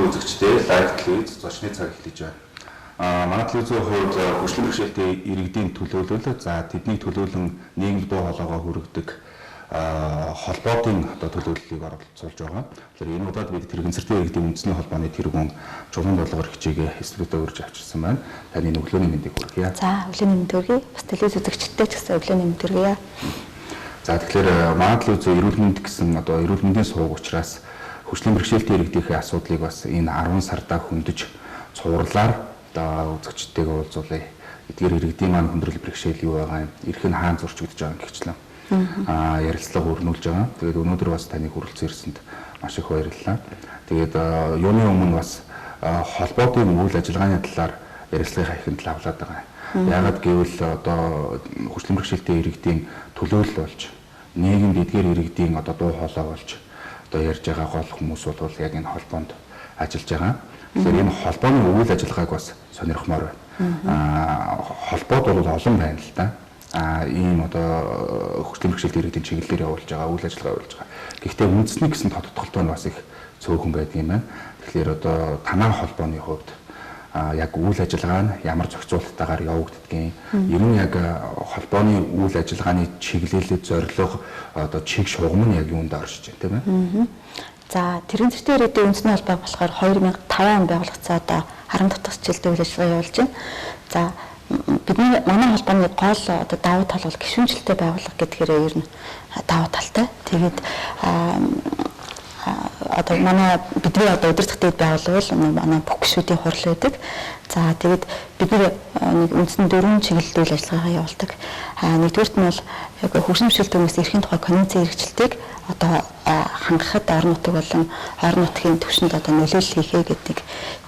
үзэгчдээ лайв телевиз зочны цаг эхлэж байна. Манай телевизийн хувьд хүчлэн бэрхшээлтэй иргэдийн төлөөлөл, за тэдний төлөөлөн нийгэм дуу хоолойгоо хүргэдэг холбоотын төлөөллийг оролцуулж байгаа. Тэгэхээр энэ удаад бид тэрэгэнцэртэй иргэдийн үндэсний холбооны тэргүүн чулуун долгор хичээгээ студиудаа урьж авчирсан байна. Таны өглөөний мэндийг хүргье. За, өглөөний мэнд хүргье. Бас телевиз үзэгчдтэй ч гэсэн өглөөний мэнд хүргье. За, тэгэхээр манай телевизийн эрүүл мэнд гэсэн эрүүл мэндийн сувг учраас хүчлийн бэрхшээлтэй иргэдийн асуудлыг бас энэ 10 сардаа хөндөж цувралаар үзэгчдтэйгээ уулзуулъя. Эдгээр иргэдийн маань хүндрэл бэрхшээл юу байгаа юм? Ирэх нь хаана зурчигдож байгаа гихчлэн ярилцлага өрнүүлж байгаа. Тэгээд өнөөдөр бас таныг хүрэлцэн ирсэнд маш их баярлалаа. Тэгээд юуны өмнө бас холбоотын үйл ажиллагааны талаар ярилцлагыг ахинд лавлаад байгаа. Яагаад гэвэл хүчлийн бэрхшээлтэй иргэдийн төлөөлөл болж нийгэмд эдгээр иргэдийн дуу хоолой болж ярьж байгаа гол хүмүүс бол яг энэ холбоонд ажиллаж байгаа. Тэгэхээр энэ холбооны үйл ажиллагааг бас сонирхмоор байна. Холбоод бол олон байна л да. Ийм хүчлийн бэрхшээлтэй иргэдийн чиглэлээр явуулж байгаа үйл ажиллагаа явуулж байгаа. Гэхдээ үндэсний гэсэн тодтолтой нь бас их цөөхөн байдаг юм байна. Тэгэхээр танай холбооны хувьд яг үйл ажиллагаа нь ямар зохицуулалттайгаар явагддгийг, ер нь яг холбооны үйл ажиллагааны чиглэлээ зорилго чиг шугам нь яг юунд оршиж байна, тийм ээ? За, тэрэгэнцэртэй иргэдийн үндэсний холбоо болохоор 2005 он байгуулагдсан харан дотор хичээлтэй үйл ажиллагаа явуулж байна. За, бидний манай холбооны гол давуу тал бол гишүүнчлэлтэй байгууллага гэдгээр ер нь давуу талтай. Тэгээд манай бидний удирдахтай байгууллага бол манай бүх гишүүдийн хурал байдаг. За, тэгээд бид нэг үндсэн 4 чиглэлд үйл ажиллагаа явуулдаг. Нэгдүгээрт нь бол яг хөгжим бэрхшээлтэй хүмүүсийн эрхийн тухай конвенцийн хэрэгжилтийг хангахад орон нутаг болон орон нутгийн түвшинд нөлөөлөл хийхээ гэдэг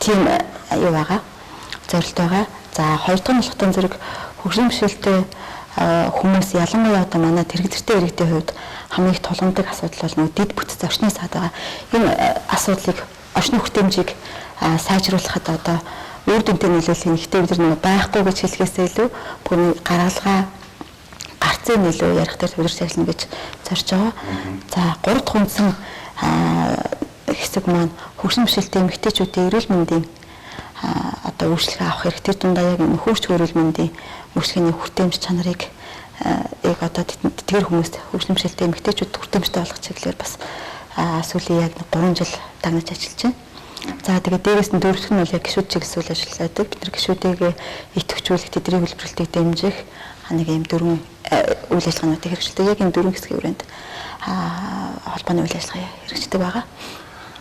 тийм юу байгаа. Зорилт байгаа. За, хоёр дахь нь болохын зэрэг хөгжим бэрхшээлтэй хүмүүс ялангуяа манай тэрэгцэртэй иргэдийн хувьд хамгийн их тулгамддаг асуудал бол дэд бүтц орчны саад байгаа. Энэ асуудлыг орчны хүртээмжийг сайжруулахад үр дүнтэй нөлөөлөх ихтэй бид нар байхгүй гэж хэлэхээсээ илүү бүгний гаргалгаа гарцын нөлөө ярих дээр төвлөрч ажиллана гэж зорж байгаа. За, 3 дахь үндсэн хэсэг маань хөгжим бэрхшээлтэй эмэгтэйчүүдийн эрүүл мэндийн үйлчлэгээ авах хэрэгтэй дундаа яг нөхөрч эрүүл мэндийн үйлчлэгээний хүртээмж чанарыг тэдгээр хүмүүст хөгжим бэрхшээлтэй эмэгтэйчүүд хүртээмжтэй болгох чиглэлээр бас сүүлийн яг 3 жил дагнаж ажиллаж байна. За, тэгээд дээрээс нь дөрөвдөх нь бол яг гишүүд чиглэсэн үйл ажиллагааг бид нар гишүүдээ идэвхжүүлэх, тэдний хэлбэрэлтийг дэмжих нэг юм 4 үйл ажиллагаануудыг хэрэгжүүлдэг. Яг энэ 4 хэсгийн хүрээнд холбооны үйл ажиллагаа хэрэгждэг байгаа.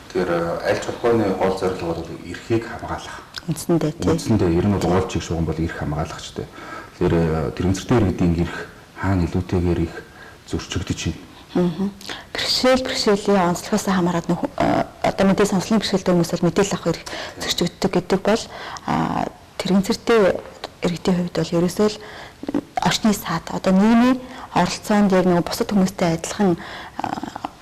Тэгэхээр аль ч холбооны гол зорилго бол эрхийг хамгаалах. Үндсэндээ тийм. Үндсэндээ ер нь гол чиг шугам бол эрх хамгаалагчтай. Тэгэхээр тэрэгцэртэй иргэдийн эрх хаана илүүтэйгээр их зөрчигдөж байна. Бэрхшээлийн онцлогоос хамаарат мэдээ сонслын бэрхшээлтэй хүмүүс бол мэдээлэл авах эрх зөрчигддөг гэдэг бол тэрэгцэртэй иргэдийн хувьд бол ерөөсөө л орчны саад нийгмийн оролцоонд яг нэг бусад хүмүүстэй адилхан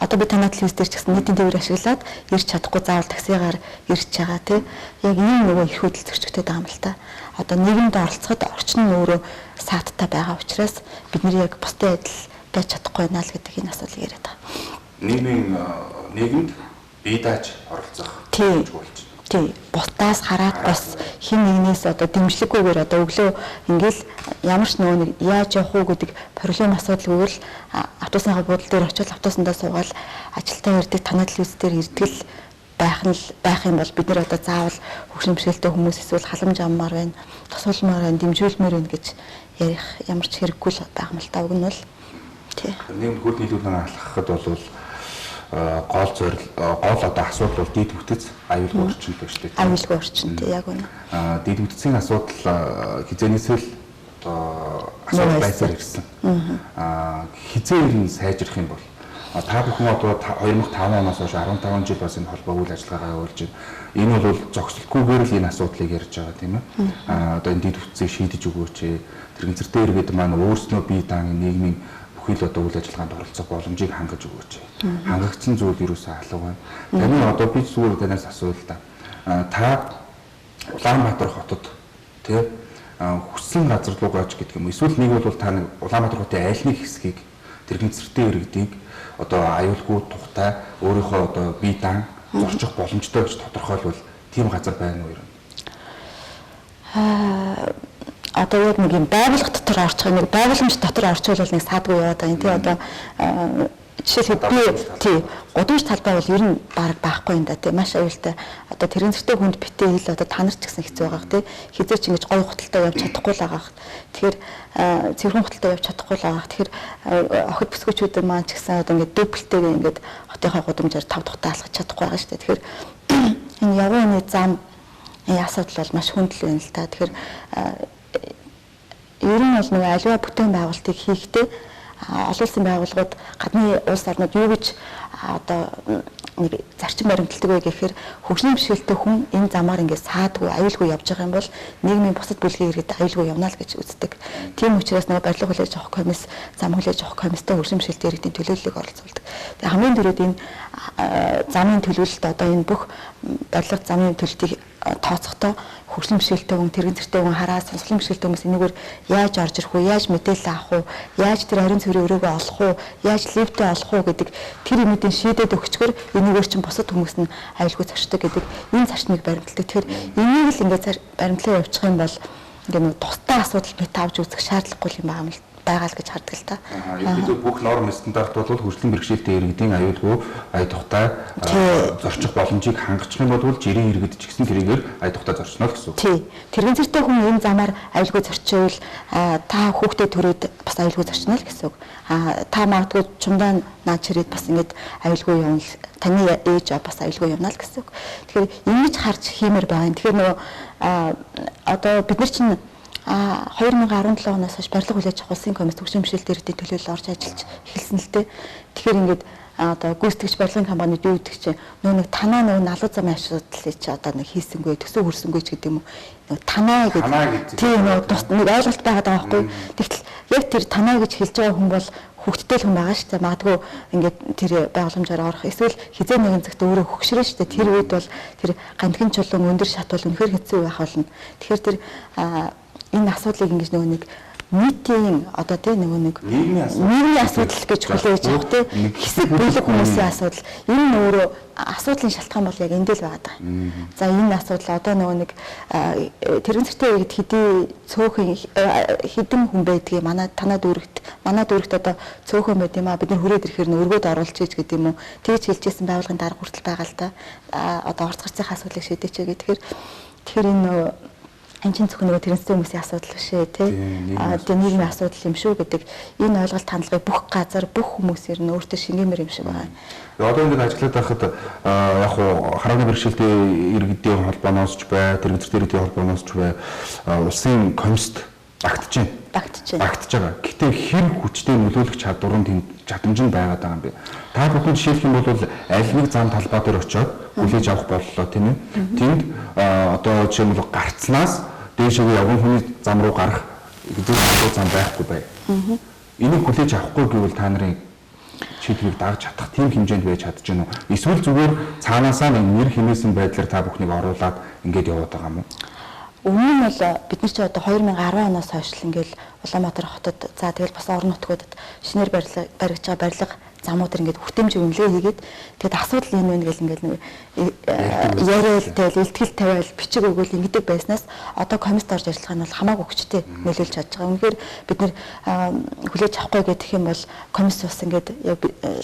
би танай телевиз дээр ч гэсэн нийтийн тээвэр ашиглаад ирж чадахгүй заавал таксигаар ирж байгаа тий. Яг ийм нөгөө эрх хөдөл зөрчигдөж байгаа юм л та. Нийгэмд оролцоход орчин нь өөрөө саадтай байгаа учраас бид нэр яг бусдын адил байж чадахгүй байна л гэдэг энэ асуудлыг яриад байгаа. Нийгэмд бие дааж оролцох гэж болж байна. Тий, бусдаас хараад бас хин нэгнээс дэмжлэггүйгээр өглөө ингээл ямар ч нөгөө нэг яаж явах уу гэдэг проблем асуудалгүйгээр л автобусны буудлын дээр очиод автобусандаа суугаад ажилдаа ирдэг танай телевиз дээр ирдэл байх юм бол бид нэр заавал хөгжим бэрхшээлтэй хүмүүс эсвэл халамж аммаар байна, тусгуулмаар байна, дэмжүүлмээр байна гэж ярих ямар ч хэрэггүй л байгаа юм л та. Уг нь бол тий. Нийгэмд хөл нийлүүлэн алхахад бол гол асуудал бол дэд бүтц аюулгүй орчинтэй шүү дээ. Аюулгүй орчинтэй яг үнэ. Дэд бүтцийн асуудал хизээнээс л асуудал байсаар ирсэн. Хизээ ирэн сайжрах юм бол та бүхэн 2005 оноос хойш 15 жил бас энэ холбоо үйл ажиллагаагаа явуулж байна. Энэ бол зогсолтгүйгээр л энэ асуудлыг ярьж байгаа тийм ээ. Энэ дэд бүтцийг шийдэж өгөөч. Тэрэгцэртэй иргэд маань өөрснөө бие даан нийгмийн үйл ажиллагаанд оролцох боломжийг хангаж өгөөч. Хангагдсан зүйл юусаа алга байна. Таны би зүгээр танаас асууя л да. Та Улаанбаатар хотод тий хүссэн газар руу гооч гэдэг юм. Эсвэл нэг бол та Улаанбаатар хотын аль нэг хэсгийг тэрэгцэртэй иргэдийг аюулгүй тухтай өөрийнхөө бие даан зорчих боломжтой гэж тодорхойлвол тийм газар байна уу юу? Одоо яг нэг юм байгууллага дотор орчих, нэг байгууламж дотор орчихвол нэг саадгүй яваад байгаа юм. Тий одоо жишээлбэл би тий гудамж талбай бол ер нь баг байхгүй юм да тий маш аюултай. Одоо тэрэн зэрэгтэй хүнд битээ хэл одоо та нар ч гэсэн хэцүү байгаа тий хизээч ингэж гой хуталтай явж чадахгүй л байгаа. Тэгэхээр цэвэрхэн хуталтай явж чадахгүй л байгаа. Тэгэхээр охид бүсгүүчүүд маань ч гэсэн одоо ингээд дөпөлтэйгээ ингээд хотынхаа гудамжаар 5 дахьтаа алхаж чадахгүй байгаа шүү дээ. Тэгэхээр энэ явганы зам асуудал бол маш хүндэл байна л та. Тэгэхээр ер нь бол нэг аливаа бүтээн байгуулалтыг хийхдээ олон улсын байгууллагууд гадны улс орнууд юу гэж одоо нэг зарчим баримталдаг вэ гэхээр хөгжлийн бэрхшээлтэй хүн энэ замаар ингээд саадгүй аюулгүй явж байгаа юм бол нийгмийн бусад бүлгийн иргэд аюулгүй явна л гэж үздэг. Тийм учраас нөгөө барилга хүлээж авах комисс, зам хүлээж авах комисстэй хөгжлийн бэрхшээлтэй иргэдийн төлөөллийг оролцуулдаг. Тэгээ хамгийн түрүүд энэ замын төлөвлөлт одоо энэ бүх барилга замын төлөлтийг тооцохдоо хөгжлийн бэрхшээлтэй хүн, тэрэгэн зэрэгтэй хүн хараа сонсголын бэрхшээлтэй хүмүүс энэгээр яаж орж ирэх вэ, яаж мэдээлэл авах вэ, яаж тэр ариун цэврийн өрөөгөө олох вэ, яаж лифтээ олох вэ гэдэг тэр юмнуудын шийдээд өгчгөр энэгээр чинь бусад хүмүүс нь аюулгүй зарчдаг гэдэг энэ зарчмыг баримталдаг. Тэгэхээр энийг л ингээд баримтлан явуучих юм бол ингээд тусдаа асуудал бит авч үзэх шаардлагагүй юм байгаа л гэж хардаг л та. Ерөнхийдөө бүх норм стандарт бол хөгжлийн бэрхшээлтэй иргэдийн аюулгүй ая тухтай зорчих боломжийг хангачих юм бол жирийн иргэд ч гэсэн тэрийгээр ая тухтай зорчно гэсэн үг. Тий. Тэрэн зэрэгтэй хүн энэ замаар аюулгүй зорчвол та хүүхдээ төрөөд бас аюулгүй зорчно л гэсэн үг. Та магадгүй чумдаа наад чирээд бас ингэж аюулгүй явна л таны ээж бас аюулгүй явна л гэсэн үг. Тэгэхээр ингэж харж хиймээр байгаа. Тэгэхээр нөгөө одоо бид нар чинь 2017 оноос хойш барилга хүлээж авах улсын комисс хөгжлийн бэрхшээлтэй иргэдийн төлөөлөл орж ажиллаж эхэлсэн л дээ. Тэгэхээр ингээд одоо гүйцэтгэгч барилгын компанид юу гэдэг чинь нэг танаа налуу замын асуудлыг чи одоо нэг хийсэнгүй төсөө хүрсэнгүй ч гэдэг юм уу. Танаа гэдэг тийм нэг ойлголт байгаад байгаа байхгүй. Тэгтэл яг тэр танаа гэж хэлж байгаа хүн бол хөгттэй л хүн байгаа шүү дээ. Магадгүй ингээд тэр байгууламжаар орох эсвэл хизээ нэгэн цагт өөрөө хөгшрөө шүү дээ. Тэр үед бол тэр гамтгийн чулуун өндөр шат бол үнэхээр хэцүү байх болно. Тэгэхээр тэр энэ асуудлыг ингэж нөгөө нэг нийтийн одоо тийм нэг нийгмийн асуудал гэж хүлээж авах тийм хэсэг бүлэг хүмүүсийн асуудал энэ өөрөө асуудлын шалтгаан бол яг энд л байгаа. За энэ асуудал одоо нөгөө нэг тэрэн зэрэгтэй иргэд хэдий цөөхөн хэдэн хүн байдгийг манай дүүрэгт одоо цөөхөн байд юм а бид нар хүрээд ирэхээр өргөд оруулж ийж гэдэг юм уу тэгж хэлжсэн байгууллагын дарга хүртэл байгаа л да одоо орц гарцын асуудлыг шийдээч гэх тэгэхээр энэ анчин зөвхөн нөгөө тэрэнцтэй хүмүүсийн асуудал биш ээ тий. Нийгмийн асуудал юм шүү гэдэг энэ ойлголт хандлагыг бүх газар бүх хүмүүсээр нь өөртөө шингэмэр юм шиг байгаа. Одоо ингээд ажиллаад байхад яг хуу харааны бэрхшээлтэй иргэдийн холбооноос ч бай, тэр зэрэг иргэдийн холбооноос ч бай улсын комист багтж байгаа. Гэхдээ хэр хүчтэй нөлөөлөх чадвар нь чадамж нь байгаад байгаа юм бэ? Та бүхэн жишээлх юм бол аль нэг зам талбай дээр очиод хүлээж авах боллоо тийм ээ. Тэнд одоо жишээлбэл гарцнаас дээшээ явган хүний зам руу гарах гэдэг зам байхгүй бай. Энийг хүлээж авахгүй гэвэл та нарын шийдвэрийг дагж чадах тийм хэмжээнд байж чадчихна уу? Эсвэл зүгээр цаанаасаа нэр хэмээсэн байдлаар та бүхнийг оруулаад ингээд яваад байгаа юм уу? Өмнө нь бол бид нар ч одоо 2010 оноос хойш л ингээл Улаанбаатар хотод за тэгэл бас орон нутгуудад шинээр баригдж байгаа барилга замууд ингээд хүртээмж үнэлгээ хийгээд тэгэд асуудал энэ вэ гэл ингээд нэг яриад тэгэл илтгэл тавиал бичиг өгөөл ингэдэг байснаас одоо комист орж ажиллах нь бол хамаагүй хүчтэй нөлөөлж чадж байгаа. Үнэхээр бид нар хүлээж авахгүй гэх юм бол комисс бас ингээд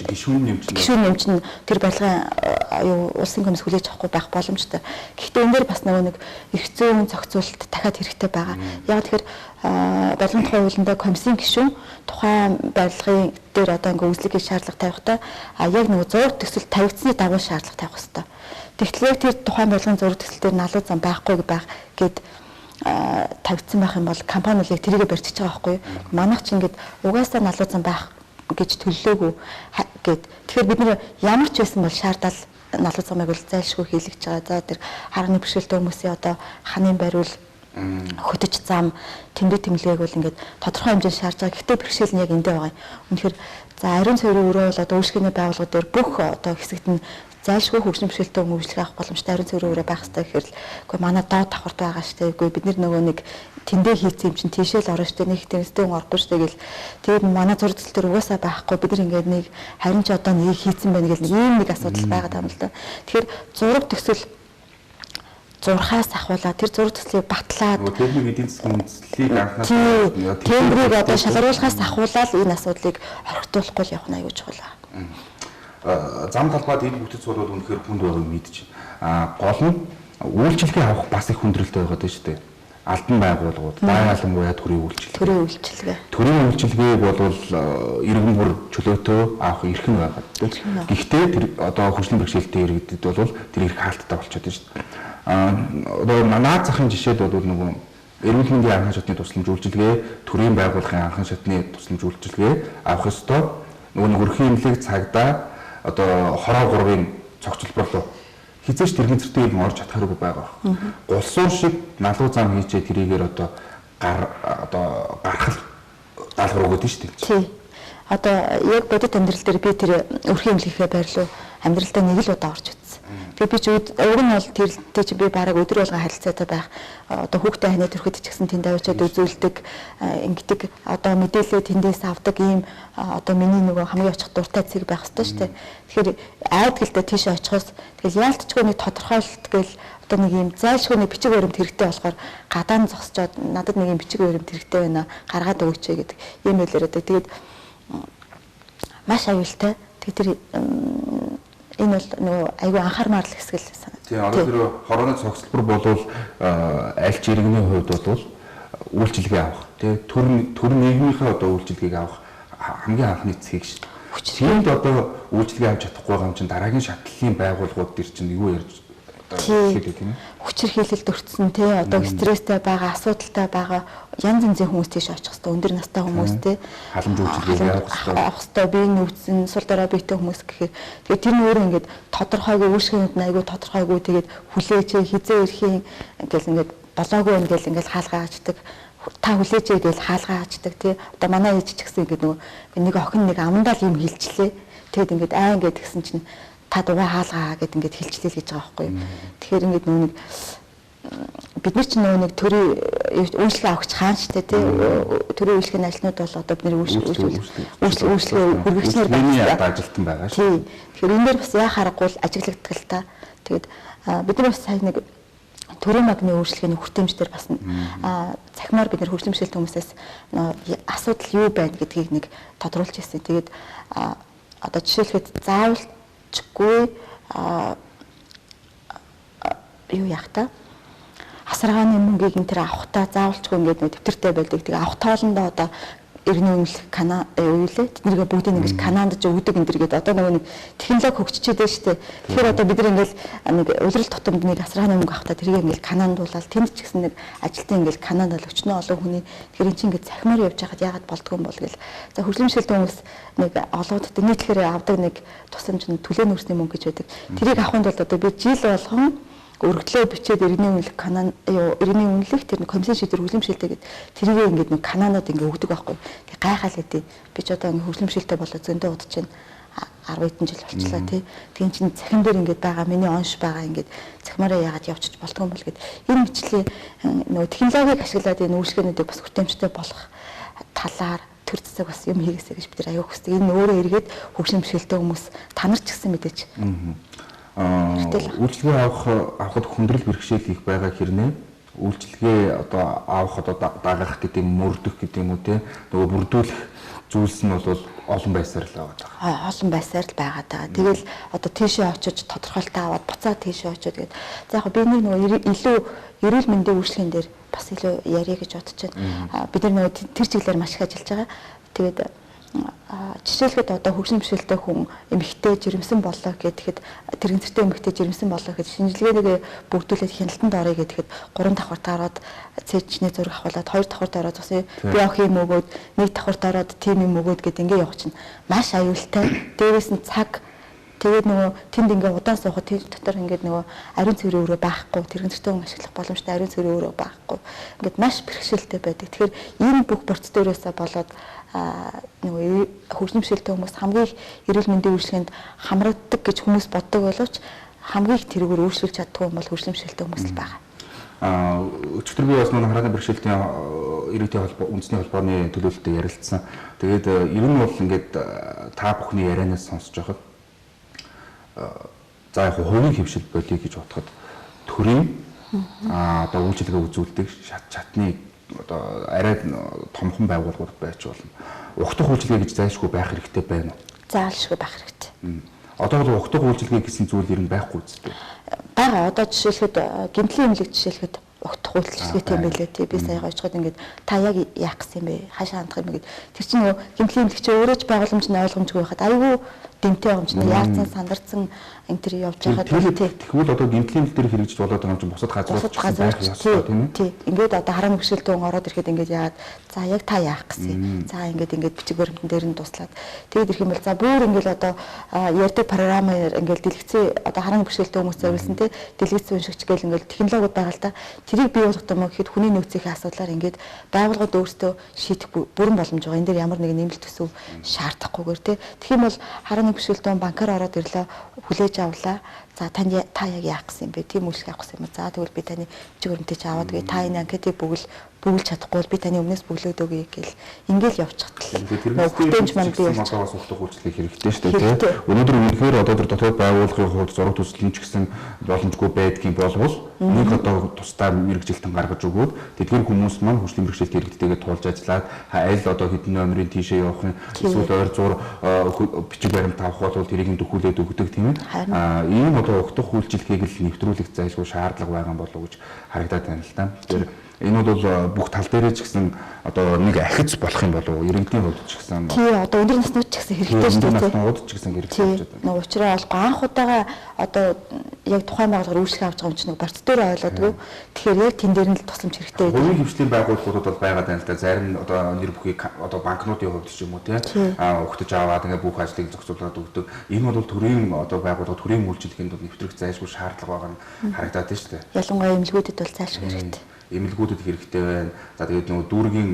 гишүүн нэмчин тэр барилгын улсын комисс хүлээж авахгүй байх боломжтой. Гэхдээ энэ дээр бас нэг эрх зүйн зохицуулалт дахиад хэрэгтэй байгаа. Яг тэгэхээр барилгын тухай хуулиндаа комиссийн гишүүн тухайн барилгын дээр одоо ингээ үзлэг хийж шаардлага тавихтаа яг нэг зураг төсөл тавигдсны дагуу шаардлага тавих хэрэгтэй. Тэгтэл яг тэр тухайн барилгын зураг төсөл дээр налуу зам байхгүй байх гэд тавигдсан байх юм бол компани бол яг тэрийгэ барьчихж байгаа байхгүй юу? Манайх ч ингээд угаасаа налуу зам байх гэж төлөөлөөгүй гэд. Тэгэхээр бид нэр ямар ч байсан бол шаардал налуу замыг бол зайлшгүй хийлгэж байгаа. За тэр харганы бэрхшээлтэй хүмүүсийн одоо ханын бариул хөтөч зам тэмдэг тэмлэгийг бол ингээд тодорхой хэмжээнд шаардж байгаа. Гэхдээ бэрхшээл нь яг эндээ байгаа юм. Үнэхээр за ариун цэврийн өрөө бол одоо үйлчлэгээний байгууллага дээр бүх одоо хэсэгт нь зайлшгүй хөгжим бэрхшээлтэй үйлчлэг авах боломжтой ариун цэврийн өрөө байх хэрэгтэй гэхээр л үгүй манай доод давхарт байгаа штэ үгүй бид нөгөө нэг тэндээ хийцэн юм чинь тийшээ л орно штэ нэг тэнцтэй ордоо штэ гэл тэгээд манай зураг төсөл төр угаасаа байхгүй бид нар ингээд нэг харин ч одоо нэг хийцэн байна гэл нэг ийм нэг асуудал байгаа юм л да. Тэгэхээр зураг төсөл зурхаас ахуулаад тэр зураг төслийг батлаад техник эдийн засгийн үндэслэлийг анхаас тембрийг одоо шалгаруулахаас ахуулаад энэ асуудлыг хоригдуулахгүй явах нь аюул чухал байна. Зам талбайд энэ бүтэц зураг бол үнэхээр хүнд байгааг мэдж байна. Гол нь үйлчилгээ авах бас их хүндрэлтэй байгаад байна шүү дээ. Албан байгууллагууд, ялангуяа төрийн үйлчилгээ. Төрийн үйлчилгээг бол иргэн бүр чөлөөтөө авах эрхэм байгаад байна. Гэхдээ тэр одоо хөгжлийн бэрхшээлтэй иргэдэд бол тэр эрх хаалттай болчиход байна шүү дээ. Одоо наад захын жишээд бол нөгөө эрүүл мэндийн анхан шатны тусламж үйлчилгээ, төрийн байгууллагын анхан шатны тусламж үйлчилгээ авах ёстой. Нөгөө өрхийн эмнэлэг цагдаа одоо хороо гурвын цогцлбор руу хизээч тэргийн зэртэй юм орж чадхааргүй байгаа. Гулсуур шиг налуу зам хийжээ тэрийгээр одоо гарах даалгавар өгöd нь шүү дээ. Тий. Одоо яг бодит амьдрал дээр би тэр өрхийн эмнэлэгээ байрлуу амьдралдаа нэг л удаа орж үзсэн. Тэгээ би ч уг нь бол тэрэлтэй чи би бараг өдөр болгон харилцаатай байх. Одоо хүүхдээ ханаа төрөхөд ч гэсэн тэнд авчиад үзүүлдэг, ингэдэг одоо мэдээлэл тэндээс авдаг ийм одоо миний нөгөө хамгийн очих дуртай цэг байх хэрэгтэй шүү дээ. Тэгэхээр айдгэлдээ тийш очихоос тэгэл яалтчгүй нэг тодорхойлолт гээл одоо нэг ийм зайлшгүй нэг бичиг баримт хэрэгтэй болохоор гадаан зогсчоод надад нэг ийм бичиг баримт хэрэгтэй байна. Гаргаад өгөөч гэдэг ийм байлаа. Тэгээд маш аюултай. Тэгээд тэр энэ бол нөгөө айгүй анхаармаар л хэсэг л санагдав. Тийм одоо тэр хорооны цогцлбор болвол альч иргэний хувьд бол үйлчилгээ авах тий төр нийгмийнхээ одоо үйлчилгээг авах хамгийн анхны цэг шүү дээ. Тиймд одоо үйлчилгээ авч чадахгүй байгаа юм чинь дараагийн шатлалын байгууллагууд төр чинь юу ярьж хэлээд тийм ээ. Хүчээр хийлэлд өртсөн тий одоо стресстэй байгаа, асуудалтай байгаа янз янзын хүмүүс тийш очих хэвээр өндөр настай хүмүүс тий халамж үйлчилгээ авах хэвээр биеийн нөвцөн сул дорой биетэй хүмүүс гэхээр тэгээд тэр нь өөрөө ингээд тодорхойгүй үүсгэнд нь айгүй тодорхойгүй тэгээд хүлээж хизээ ирэхийн ингээл ингээд болоогүй ингээл ингээд хаалгаа аждаг та хүлээж гэж хаалгаа аждаг тий одоо манай ээж ч гэсэн ингээд нөгөө нэг охин нэг амандаа л юм хэлчихлээ тэгээд ингээд аа ингээд гисэн чинь та дугаа хаалгаа гэд ингээд хэлчлээ гэж байгаа байхгүй юу. Тэгэхээр ингээд нөгөө нэг бид нар ч нөгөө нэг төрийн үйлчлэг авахч хаан штэ тий төрийн үйлчлэгийн ажлнууд бол одоо бидний үйлчлэгээ хүргэснээр байгаа ажилтан байгаа шүү. Тэгэхээр энэ дээр бас яа харахгүй ажиглагддаг л та. Тэгээд бид нар бас сайн нэг төрийн магны үйлчлэгээний хүртээмжээр бас цахимаар бид нар хөгжлийн бэрхшээлтэй хүмүүсээс асуудал юу байна гэдгийг нэг тодруулж ирсэн. Тэгээд одоо жишээлхэд заавал чгүй юу яах та асаргааны мөнгийг энэ төр авахтаа заавалчгүй ингээд нэг төвтөртэй байдаг. Тэгээ авах тоолондоо одоо иргэний үнэлэх канаа юу лээ тэднийг бүгдийг ингэж канаанд ч өгдөг энэ төр гэдэг одоо нэг технологи хөгжчихэд байна шүү дээ. Тэгэхээр одоо бид нар ингээл нэг улирал тутамд нэг асаргааны мөнгө авахтаа тэрийг ингээл канаанд дуулаад тэнд ч гэсэн нэг ажилтан ингээл канаанд бол өчнөө олон хүний тэгэхээр эн чинь ингээд цахимаар явж байхад яагаад болдгоо юм бол гэл за хөгжлийн бэрхшээлтэй хүмүүс нэг олоодд нийтлэхээр авдаг нэг тусламж нь түлээн үрсний мөнгө гэж байдаг. Тэрийг авахын тулд одоо би жил болгон өргөдлөө бичээд иргэний үнэлэх канаа иргэний үнэлэх тэр комиссийн шийдвэр хөгжлийн бэрхшээлтэй гэдэг тэрийг ингээд нэг канаанууд ингээд өгдөг байхгүй. Тэг гайхал хэдий. Би ч одоо ингээд хөгжлийн бэрхшээлтэй болоод зөндөө удаж чинь 10 хэдэн жил болчихлоо тий. Тэгин чинь цахим дээр ингээд байгаа миний онш байгаа ингээд цахимаараа яагаад явчих болтгоо юм бол гэд энэ мэтчлийн нөгөө технологиг ашиглаад энэ үйлчлэгээнүүдийг бас хүртээмжтэй болох талаар төр засаг бас юм хийгээсэй гэж бид нар аяг хүсдэг. Энэ өөрөө эргээд хөгжлийн бэрхшээлтэй хүмүүс танарч гисэн мэдээч. Үйлчилгээ авахд хүндрэл бэрхшээл хийх байгаа хэрнээ үйлчилгээ одоо авах одоо дагах гэдэг юм мөрдөх гэдэг юм уу те нөгөө бүрдүүлэх зүйлс нь бол олон байсаар л байгаа. Олон байсаар л байгаа даа. Тэгэл одоо тийшээ очиж тодорхойлолтоо аваад буцаад тийшээ очиж тэгээд за яг би нэг нөгөө илүү эрүүл мэндийн үйлчлэгэн дээр бас илүү яриа гэж бодож байна. Бид нар нөгөө тэр чиглэлээр маш их ажиллаж байгаа. Тэгээд жишээлхэд одоо хөгжлийн бэрхшээлтэй хүн эмэгтэй жирэмсэн боллоо гэхэд тэрэн зэртэй эмэгтэй жирэмсэн боллоо гэхэд шинжилгээгээ бүгдүүлээд хяналтанд орё гэхэд 3 давхарт ороод цэжний зураг авахлаад 2 давхарт ороод бас би авах юм өгөөд 1 давхарт ороод тим юм өгөөд гэд ингээ явах чинь маш аюултай. Дээрээс нь цаг тэгээд нөгөө тэнд ингээ удаан суухад тэр дотор ингээ нөгөө ариун цэврийн өрөө байхгүй тэрэн зэртэй хүн ашиглах боломжтой ариун цэврийн өрөө байхгүй ингээд маш бэрхшээлтэй байдаг. Тэгэхээр энэ бүх процедурээс болоод нөгөө хөгжлийн бэрхшээлтэй хүмүүс хамгийн их эрүүл мэндийн үйлчлэгэнд хамрагддаг гэж хүмүүс боддог боловч хамгийн их тэрүүгээр үйлчлүүлж чаддгүй юм бол хөгжлийн бэрхшээлтэй хүмүүс л байгаа. Өчигдөр би бас нэг харааны бэрхшээлтийн ирээдүйн холбоо үндэсний холбооны төлөөлөлтөд ярилцсан. Тэгээд ер нь бол ингээд та бүхний ярианаас сонсож байхад за яг хувийн хөвшил болиё гэж бодоход төрийн одоо үйлчилгээ үзүүлдэг шатны одоо арай томхон байгууллагууд байж болно. Угтах үйлчилгээ гэж зайлшгүй байх хэрэгтэй байна уу? Заалшгүй байх хэрэгтэй. Одоо бол угтах үйлчилгээ гэсэн зүйл ер нь байхгүй үстэй. Бага одоо жишээлхэд гэмтлийн эмнэлэг жишээлхэд угтах үйлчилгээтэй юм байлээ тий. Би саяхан очиход ингээд та яг яах гэсэн юм бэ? Хаашаа хандах юм бэ гэд. Тэр чинь нөгөө гэмтлийн эмнэлэг чи өөрөө ч байгууламж нь ойлгомжгүй байхад айгүй дэмтэй байгаа юм чинь яатсан сандарсан энэ төр явж байгаа тий. Тэгвэл одоо гэмтлийн эмнэлэг дээр хэрэгжиж болоод байгаа юм чинь бусад газрууд байх ёстой тийм үү? Тий. Ингээд одоо харааны бэрхшээлтэй хүн ороод ирэхэд ингээд яагаад за яг та яах гэсэн. За ингээд бичиг баримтан дээр нь туслаад тэгээд ирэх юм бол за бүр ингээд одоо ярьдаг програмаар ингээд дэлгэцээ одоо харааны бэрхшээлтэй хүмүүс зориулсан тий. Дэлгэц уншигч гээл ингээд технологиуд байгаа л да. Тэрийг бий болгох юм гэхэд хүний нөөцийн асуудлаар ингээд байгууллагууд өөрсдөө шийдэх бүрэн боломж байгаа. Энэ дээр ямар нэгэн нэмэлт төсөв шаардахгүйгээр тий. Тэгэх юм бол харааны бэрхшээлтэй банкар ороод ирлээ хүлээж авлаа. За та яг яах гэсэн юм бэ? Тийм үйлчлэг авах гэсэн юм. За тэгвэл би таны бичиг баримтыг аваад гээ та энэ анкетыг бүгэл чадахгүй бол би таны өмнөөс бүглөөд өгье гэл ингээл явчихтал. Хөтөнч манд би бас угтах үйлчлэг хэрэгтэй шүү дээ тий. Өнөөдөр үнэхээр одоо тэр дотоод байгууллагын хувьд зураг төсөлн ч гэсэн боломжгүй байдгийн болвол нэг одоо тусдаа мэрэгжилтэн гаргаж өгөөд тэдгээр хүмүүс маань хөгжлийн бэрхшээлтэй иргэдтэйгээ тулж ажиллаад аль одоо хэдэн номерын тийшээ явах нь эсвэл ойр зур бичиг баримт авах бол тэрийг нь дөхүүлээд өгдөг тийм ээ. Ийм одоо угтах үйлчлэгийг л нэвтрүүлэх зайлшгүй шаардлага байгаа юм болов уу гэж харагдаад байна л да. Тэр энэ бол бүх тал дээрээ ч гэсэн одоо нэг ахиц болох юм болов уу? Иргэдийн хувьд ч гэсэн. Тий, одоо өндөр наснууд ч гэсэн хэрэгтэй шүү дээ. Өндөр наснууд ч гэсэн хэрэгтэй болж байна. Нэг учраа олгүй анх удаага одоо яг тухайн байгууллагаар үйлчлэг авч байгаа юм чинь нэг барц дээр ойлгоодгүй. Тэгэхээр яг тэн дээр нь л тусламж хэрэгтэй байдаг. Хувийн хвшлийн байгууллагууд бол байгаад байна л да. Зарим нь одоо нэр бүхий одоо банкнуудын хувьд ч юм уу тий. Өгтөж аваад ингээ бүх ажлыг зохицуулаад өгдөг. Энэ бол төрийн одоо байгууллагууд төрийн үйлчлэгэнд нэвтрэх зайлшгүй шаардлага байгаа нь харагдаад байна шүү дээ. Ялангуяа эмнэлгүүдэд бол зайлшгүй хэрэгтэй. Эмнэлгүүдэд хэрэгтэй байна. За тэгээд нөгөө дүүргийн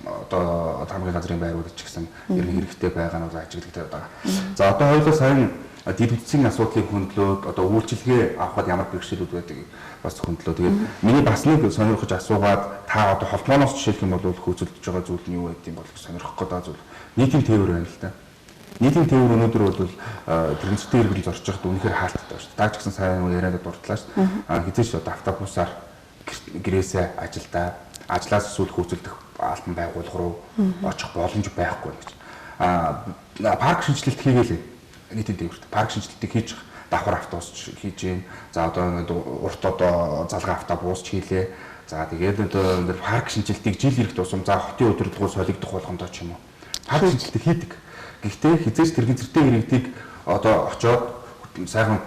одоо тамгын газрын байрууд ч гэсэн ер нь хэрэгтэй байгаа нь ажиглагдаад байгаа. За одоо хоёулаа сайн дэд үтсийн асуудлыг хөндлөөд одоо үйлчилгээ авахад ямар бэрхшээлүүд байдгийг бас хөндлөө. Тэгээд миний бас нэг сонирхож асуугаад та одоо холбооноос жишээлх юм бол хөөцөлдөж байгаа зүйл нь юу байд юм бол сонирхох гэдэг зүйл нийтийн тээвэр байна л да. Нийтийн тээвэр өнөөдөр бол тэрнцтэй иргэл зорж байхад үнэхээр хаалттай байна шүү дээ. Та ч гэсэн сайн яриад дурдлаа шүү дээ. Хизээч одоо автобусаар гэрээсээ ажлаас эсвэл хөөцөлдөх алтан байгууллага руу очих боломж байхгүй гэж. Парк шинжилэлт хийгээл нийтийн тээвэрт парк шинжилтийг хийж давхар автобус хийж гин. За одоо урт одоо залгаа автобус хийлээ. За тэгээд одоо парк шинжилтийг жил ирэх тусам за хотын удирдлагууд солигдох болгондоо ч юм уу. Парк шинжилтийг хийдэг. Гэхдээ хизээч тэргийн зэртэй иргэдийг одоо очоод сайхан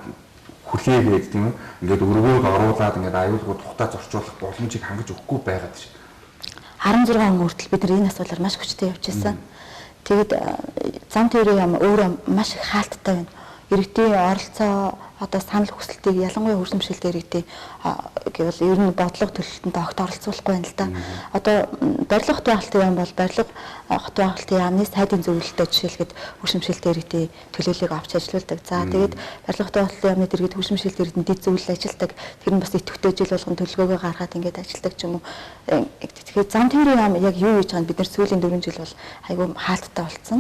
хүлээгээд тийм үү ингээд өргөөд оруулаад ингээд аюулгууд тухтаа зорчуулах боломжийг хангаж өгөхгүй байгаад шүү. 16 он хүртэл бид энэ асуудлаар маш хүчтэй явж байсан. Тэгэд зам тээврийн яам өөрөө маш их хаалттай байна. Иргэдийн оролцоо одоо санал хүсэлтийг ялангуяа хөгжлийн бэрхшээлтэй иргэдийн гэвэл ер нь бодлого төлөлтөнд огт оролцуулахгүй байна л да. Одоо барилга хотын байгуулалтын яам бол барилга хотын байгуулалтын яамны сайдын зөвлөлтөд жишээлхэд хөгжлийн бэрхшээлтэй иргэдийн төлөөллийг авч ажилладаг. За тэгээд барилга хотын байгуулалтын яамны дэргэд хөгжлийн бэрхшээлтэй иргэдийн дэд зөвлөл ажилладаг. Тэр нь бас идэвхтэй жил болгон төлөвлөгөөгөө гаргаад ингээд ажилладаг ч юм уу. Тэгэхээр зам тээврийн яам яг юу хийж байгааг бид нар сүүлийн 4 жил бол айгүй хаалттай болсон.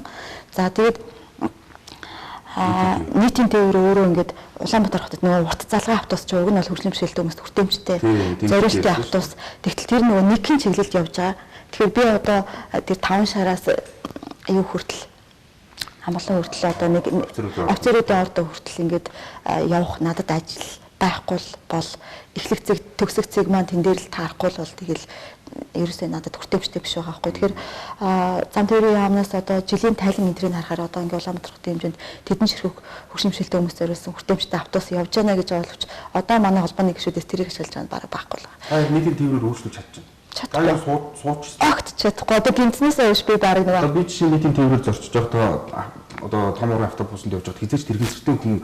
За тэгээд нийтийн тээвэр өөрөө ингээд Улаанбаатар хотод нөгөө урт залгаа автобус ч уг нь бол хөгжлийн бэрхшээлтэй хүмүүст хүртээмжтэй зориултын автобус. Тэгтэл тэр нөгөө нэгэн чиглэлд явж байгаа. Тэгэхээр би одоо тэр 5 шараас аюу хүртэл амгалан хүртэл одоо нэг офицеруудын ордоо хүртэл ингээд явах надад ажил байхгүй бол эхлэх зэг төгсөх зэг маань тэн дээр л таарахгүй бол тэгэл ерөөсөө надад хүртээмжтэй биш байгаа байхгүй. Тэгэхээр зам тээврийн яамнаас одоо жилийн тайлан энтрийг харахаар одоо ингээ Улаанбаатар хотын хэмжээнд тэдэн ширхэг хөгжлийн бэрхшээлтэй хүмүүс зориулсан хүртээмжтэй автобус явж байна гэж ойлгож одоо манай холбооны гишүүдээс тэрийг ашиглаж байгаа бараг байхгүй л байгаа. Нийтийн тээврээр өөрчлөж чадчихна. Сууч огт чадахгүй. Одоо гинцнээсээ биш би бараг нэг. Одоо би жишээ нийтийн тээврээр зорчиж байхдаа одоо том уран автобусанд явж байгаад хизээч тэргийн зэртэй хүн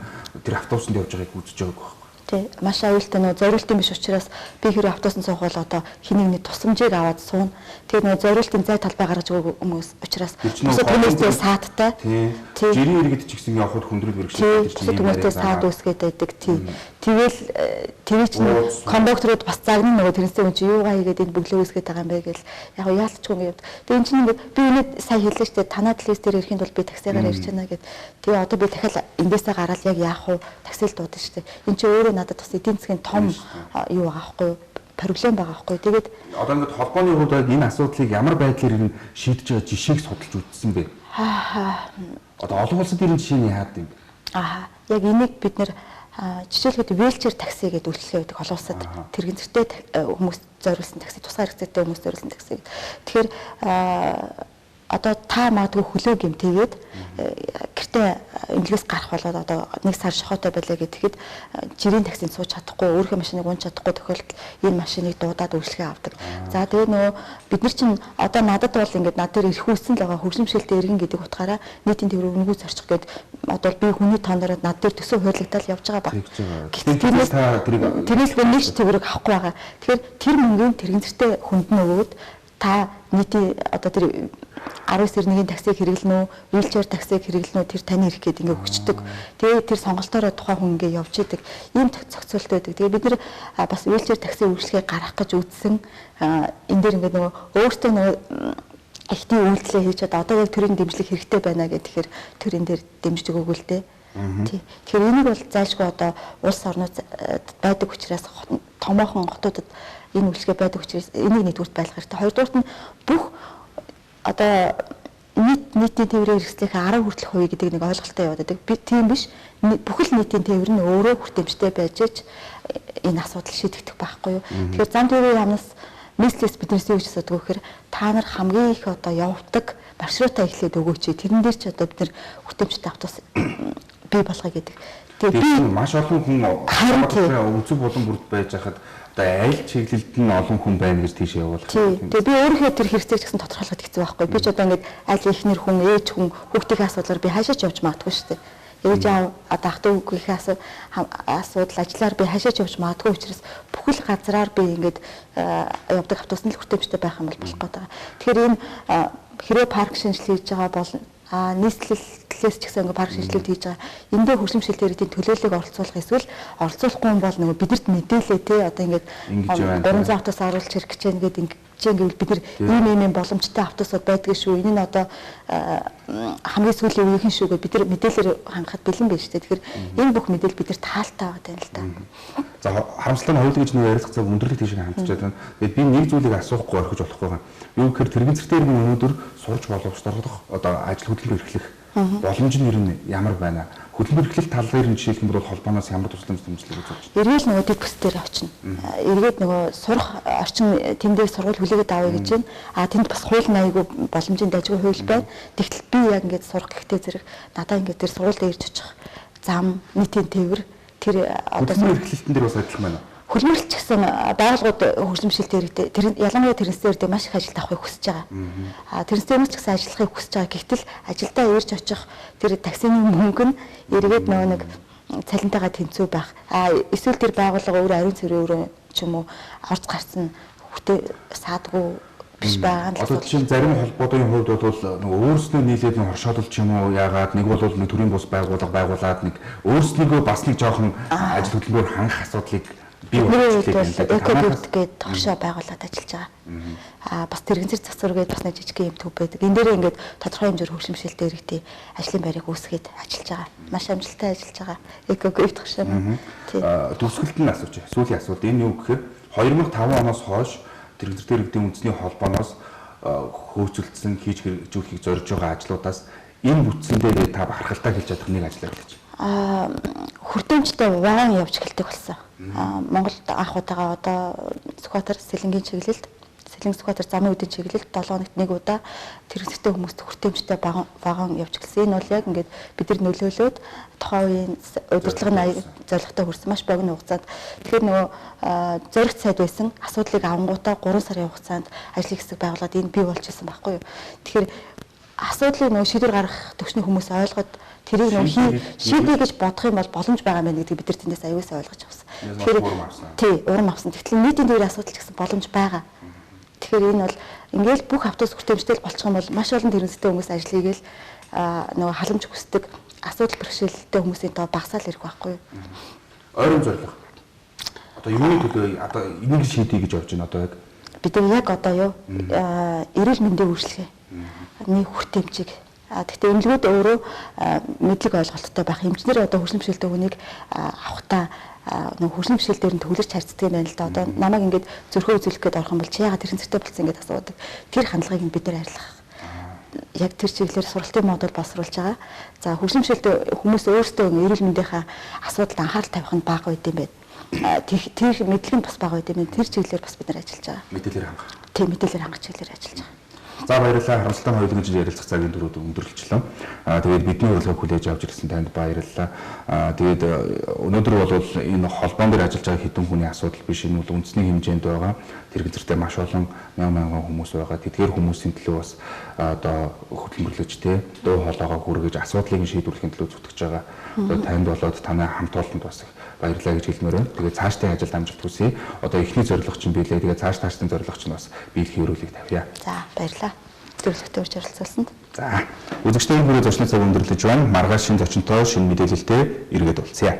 тэр автобусанд явж байгааг үзэж байгааг байхгүй. Тий. Маш аюултай нөгөө зориултын биш учраас би хэрэг автобусанд суух бол одоо хэнийг нэг тусламжийг аваад суuna. Тэгээд нөгөө зориултын зай талбай гаргаж өгөөг хүмүүс учраас бусад хүмүүстэй саадтай. Тий. Жирийн иргэд ч гэсэн явхад хүндрэл бэрхшээл гэдэг чинь хүмүүстэй саад үсгээд байдаг. Тий. Тэгэл тэр чинь кондукторууд бас загнаа нөгөө тэрнээсээ үн чи юугаа хийгээд энд бөглөө үсгээд байгаа юм бэ гэл яг яалтчгүй юм. Тэгээд энэ чинь ингээд би өнөө сая хэллээ шүү дээ. Танаа телевиз дээр ирэхэд бол би таксигаар ярьж байна гэд. Тэгээ одоо би дахиад эндээсээ гараад яг яах вэ? Таксил дуудана шүү дээ. Энд чи өөрөө надад бас эдийн засгийн том юу байгаа байхгүй юу? Проблем байгаа байхгүй. Тэгээд одоо ингээд холбооны хувьд энэ асуудлыг ямар байдлаар энэ шийдэж байгаа жишээг судалж үзсэн бэ? Одоо олон улсад ирэх жишээний хаад юм бэ? Яг энийг бид нэр жишээлбэл вheelchair такси гэдэг үйлчлэл байдаг олон улсад тэрэгэн зэрэгтэй хүмүүс зориулсан такси, тусгай хэрэгцээтэй хүмүүс зориулсан такси. Тэгэхээр одоо та магадгүй хөлөө гэмтээгээд гэртээ эмнэлгээс гарах болоод одоо нэг сар шохоотой байлаа гэхэд жирийн таксинд сууж чадахгүй, өөрийнхөө машиныг унж чадахгүй тохиолдолд энэ машиныг дуудаад үйлчлэгээ авдаг. За тэгээ нөгөө бид нар чинь одоо надад бол ингээд над дээр ирэх үүсэн л байгаа хөгжимшилтэй иргэн гэдэг утгаараа нийтийн төврөг өнгөө зарчих гээд одоо би хүний тооноор над дээр төсөө хойрлогдол явж байгаа баг. Гэтэл тэрнээс би нэг ч төврөг авахгүй байгаа. Тэгэхээр тэр мөнгөний тэрэгцэртэй хүнд нь өгөөд та нийтийн одоо тэр 19-91-ийн таксиг хэрэглэнэ үү, wheelchair таксиг хэрэглэнэ үү тэр таны ирэх гээд ингээ өгчдөг. Тэгээ тэр сонголтоороо тухайн хүн ингээ явж идэг. Ийм зохицуулт байдаг. Тэгээ бид нэр бас wheelchair такси үйлчлэгээ гаргах гэж үзсэн. Энэ дээр ингээ нөгөө өөртөө нөгөө ихний үйлдэлээ хийж чад одоо яг төрийн дэмжлэг хэрэгтэй байна гэхээр төрийн дээр дэмжиж өгөөгүй л дээ. Тий. Тэгэхээр энийг бол зайлшгүй одоо улс орнууд байдаг учраас томоохон хотуудад энэ үйлчлэгээ байдаг учраас энийг нэгдүгürt байлгах хэрэгтэй. Хоёрдугаарт нь бүх одоо нийтийн тээврийн хэрэгслийнхээ 10 хүртэлх хувийг гэдэг нэг ойлголттой яваад байдаг. Би тийм биш. Бүхэл нийтийн тээвэр нь өөрөө хүртээмжтэй байж энэ асуудал шийдэгдэх байхгүй юу. Тэгэхээр зам тээврийн яамнаас нийслэлс биднээс юу гэж асуудаг вэ гэхээр та нар хамгийн их одоо явдаг маршрутаа эхлээд өгөөч. Тэрэн дээр ч одоо бид нар хүртээмжтэй автобус бий болгоё гэдэг. Тэгээ би маш олон хүн өнцөг болон бүрд байж хахад одоо аль чиглэлд нь олон хүн байна гэж тийш явуул. Тэгээ би өөрийнхөө тэр хэрэгцээг гэсэн тодорхойлоход хэцүү байхгүй. Би ч одоо ингээд аль ихнэр хүн, ээж хүн, хүүхдийн асуудлаар би хашаач явж магадгүй шүү дээ. Ээж аав одоо ах トゥ угийнхээ асуудал ажиллаар би хашаач явж магадгүй учраас бүхэл газраар би ингээд явдаг автобусны л хүртээмжтэй байх юм бол болох гэдэг. Тэгэхээр энэ хэрэг парк шинжилгээ хийж байгаа бол нийслэлээс ч гэсэн парк шинжилгээ хийж байгаа. Энд дээр хөгжим шилтэрийн төлөөллийг оролцуулах эсвэл оролцуулахгүй юм бол нөгөө бидэрт мэдээлээ те одоо ингээд 300 автобус оруулж хэрэг гэж ингээд гэвэл бид нар ийм боломжтой автобусууд байдаг шүү. Энэ нь одоо хамгийн сүүлийн үеийн шүү гэж бид нар мэдээлэлээр хангахад бэлэн байж тээ. Тэгэхээр энэ бүх мэдээлэл бид нар таалтай байгаа юм л да. За харамсалтай нь хоёул гэж нэг ярилцах цаг өндөрлөг тийш хандж байгаа. Тэгээд би нэг зүйлийг асуухгүй орхиж болохгүй байгаа. Юу гэхээр тэрэгэн зэрэгтэй өнөөдөр сурч боловсруулах одоо ажил хөдөлмөр эрхлэх боломж нь ер нь ямар байна? Хөдөлмөр эрхлэх талаар нь жишээлх юм бол холбооноос ямар тусламж үзүүлж байна? Эргээл нөгөө дэвс дээр очно. Эргээд нөгөө сурах орчин тэндээ сургууль хүлээгээд авъя гэж байна. Тэнд бас хууль аягүй боломжийн дажгүй хууль байна. Тэгтэл би яг ингээд сурах гэхдээ зэрэг надаа ингээд тэр сургуульд ирж очих зам, нийтийн тээвэр тэр одоо хөдөлмөр эрхлэлтэн дээр бас адилхан байна. Хөлмөрлөлт ч гэсэн байгууллагууд хөгжимшилтэй хэрэгтэй. Тэр ялангуяа тэрнээс дээр маш их ажил авахыг хүсэж байгаа. Тэрнээс хүмүүс ч гэсэн ажиллахыг хүсэж байгаа. Гэвтэл ажилдаа ирж очих тэр таксины мөнгө нь эргээд нөгөө нэг цалинтайгаа тэнцүү байх. Эсвэл тэр байгууллага өөрөө ариун цэврийн өрөө ч юм уу орж гарсан хүртээ саадгүй биш байгаа. Одоо чинь зарим холбоодын хувьд бол нөгөө өөрснөө нийлээд нэг хоршоолол ч юм уу яагаад нэг бол нэг төрийн бус байгууллага байгуулад нэг өөрснийгөө бас нэг жоохон ажил хөдөлмөрөөр хангах асуудлыг экобюрт гэдэг тогшоо байгууллагад ажиллаж байгаа. Бас тэрэгцэр засвар гэдэг бас нэг жижиг юм төв байдаг. Энэ дээр ингээд тодорхой хэмжээр хөгжимшилтэй иргэдийн ажлын байрыг үүсгээд ажиллаж байгаа. Маш амжилттай ажиллаж байгаа. Экобюрт тогшоо. Төгсгөлт нь асууж байгаа. Сүүлийн асуулт энэ юу гэхээр 2005 оноос хойш тэрэгцэртэй иргэдийн үндэсний холбооноос хөөцөлдсөн хийж хэрэгжүүлэхийг зорж байгаа ажлуудаас энэ бүтцэн дээр та бахархалтай хэлж чадах нэг ажил гэж. Хүртээмжтэй вагон явж эхэлдэг болсон. Монголд анх удаага одоо Сүхбаатар Сэлэнгийн чиглэлд Сэлэнг Сүхбаатар замын үдийн чиглэлд 7 хоногт нэг удаа тэрэгцтэй хүмүүст хүртээмжтэй вагон явж эхэлсэн. Энэ бол яг ингээд бид нар нөлөөлөөд тухайн үеийн удирдлагын аяг зорилготой хүрсэн маш богино хугацаанд. Тэгэхээр нөгөө зоригт сайд байсан асуудлыг авангуудаа 3 сарын хугацаанд ажлын хэсэг байгууллагад энэ бий болж ирсэн байхгүй юу. Тэгэхээр асуудлыг нөгөө шийдвэр гаргах төвчний хүмүүс ойлгоод тэрийг нөгөө шийдье гэж бодох юм бол боломж байгаа мэн гэдгийг бид нар тэндээс аюулсаа ойлгож авсан. Тэгэхээр урам авсан. Тэгтэл нийтийн дээр асуудал гэсэн боломж байгаа. Тэгэхээр энэ бол ингээл бүх автобус хүртээмжтэй болчих юм бол маш олон тэрэгтэй хүмүүс ажил хийгээл нөгөө халамж хүсдэг асуудал бэрхшээлтэй хүмүүсийн тоо багасаал ирэх байхгүй юу? Ойрон зорилго. Одоо юуны төлөө одоо энийг шийдье гэж явж байна одоо яг. Бид яг одоо юу эрүүл мэндийн үйлчилгээний хүртээмжийг гэхдээ эмнэлгүүд өөрөө мэдлэг ойлголттой байх. Эмчнэр одоо хөгжлийн бэрхшээлтэй хүнийг авахтаа нөгөө хөгжлийн бэрхшээл дээр нь төвлөрч харьцдаг юм байна л да. Одоо намайг ингээд зөрхөө үзүүлэх гээд орох юм бол чи яагаад тэрэн зэрэгтэй болсон ингээд асуудаг. Тэр хандлагыг нь бид нар арилгах. Яг тэр чиглэлээр сургалтын модуль боловсруулж байгаа. За хөгжлийн бэрхшээлтэй хүмүүс өөрсдөө эрүүл мэндийнхаа асуудалд анхаарал тавих нь бага байд юм байна. Тэр мэдлэг нь бас бага байд юм байна. Тэр чиглэлээр бас бид нар ажиллаж байгаа. Мэдээлэл хангах. Тийм мэдээлэл хангах чиглэлээр ажиллаж байгаа. За баярлалаа. Харамсалтай хоёуланг ярилцах цагийн түрүүд өндөрлөжлөө. Тэгээд бидний урилгыг хүлээж авч ирсэн танд баярлалаа. Тэгээд өнөөдөр бол энэ холбоон дээр ажиллаж байгаа хэдэн хүний асуудал биш. Энэ бол үндэсний хэмжээнд байгаа. Тэр гэртээ маш олон мянган хүмүүс байгаа. Тэдгээр хүмүүсийн төлөө бас одоо хөдөлмөрлөж дуу хоолойгоо хүргэж асуудлыг шийдвэрлэхийн төлөө зүтгэж байгаа. Одоо танд болоод танай хамт олонд бас их баярлалаа гэж хэлмээр байна. Тэгээд цаашдын ажилд амжилт хүсье. Одоо эхний зорилго чинь биелээ. Тэгээд цаашдын зорилго чинь бас биелэх хөрөлийг тавья. За баярлалаа. Зөвлөгтэй урьж оролцуулсанд. За үзэгчдийн бүрээ зочны цаг өндөрлөж байна. Маргааш шинэ зочинтой шинэ мэдээлэлтэй эргээд уулзъя.